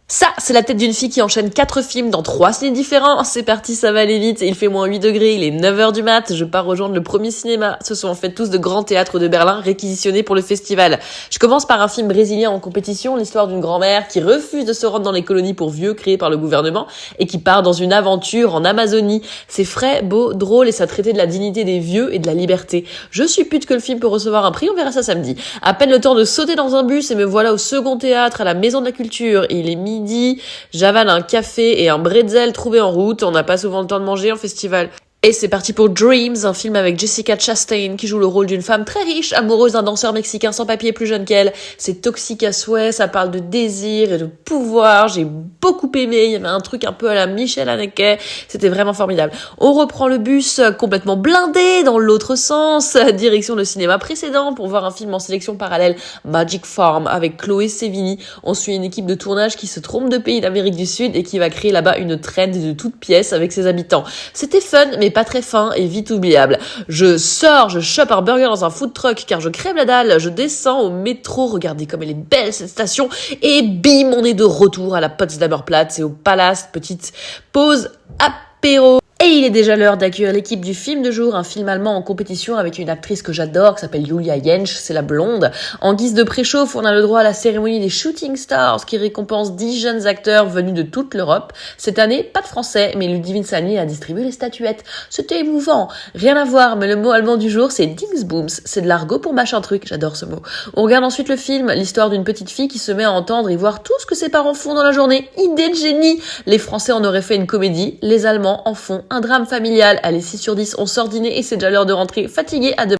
Ça, c'est la tête d'une fille qui enchaîne 4 films dans 3 ciné différents. C'est parti, ça va aller vite. Il fait moins 8 degrés, il est 9h du mat. Je pars rejoindre le premier cinéma. Ce sont en fait tous de grands théâtres de Berlin réquisitionnés pour le festival. Je commence par un film brésilien en compétition, l'histoire d'une grand-mère qui refuse de se rendre dans les colonies pour vieux créées par le gouvernement et qui part dans une aventure en Amazonie. C'est frais, beau, drôle et ça traitait de la dignité des vieux et de la liberté. Je suis pute que le film peut recevoir un prix, on verra ça samedi. À peine le temps de sauter dans un bus et me voilà au second théâtre à la Maison de la Culture. Il est midi, j'avale un café et un bretzel trouvé en route. On n'a pas souvent le temps de manger en festival. Et c'est parti pour Dreams, un film avec Jessica Chastain qui joue le rôle d'une femme très riche, amoureuse d'un danseur mexicain sans papier plus jeune qu'elle. C'est toxique à souhait, ça parle de désir et de pouvoir. J'ai beaucoup aimé, il y avait un truc un peu à la Michel Haneke, c'était vraiment formidable. On reprend le bus complètement blindé dans l'autre sens, direction le cinéma précédent pour voir un film en sélection parallèle, Magic Farm, avec Chloé Sevigny. On suit une équipe de tournage qui se trompe de pays d'Amérique du Sud et qui va créer là-bas une trend de toutes pièces avec ses habitants. C'était fun, mais pas très fin et vite oubliable. Je sors, je chope un burger dans un food truck car je crève la dalle, je descends au métro, regardez comme elle est belle cette station, et bim, on est de retour à la Potsdamer Platz et au Palace, petite pause apéro. Et il est déjà l'heure d'accueillir l'équipe du film de jour, un film allemand en compétition avec une actrice que j'adore qui s'appelle Julia Jentsch, c'est la blonde. En guise de préchauffe, on a le droit à la cérémonie des Shooting Stars qui récompense 10 jeunes acteurs venus de toute l'Europe. Cette année, pas de français, mais Ludivine Sagni a distribué les statuettes. C'était émouvant. Rien à voir, mais le mot allemand du jour, c'est Dingsbums. C'est de l'argot pour machin truc, j'adore ce mot. On regarde ensuite le film, l'histoire d'une petite fille qui se met à entendre et voir tout ce que ses parents font dans la journée. Idée de génie! Les Français en auraient fait une comédie, les Allemands en font un drame familial. Allez, 6/10, on sort dîner et c'est déjà l'heure de rentrer. Fatigué, à demain.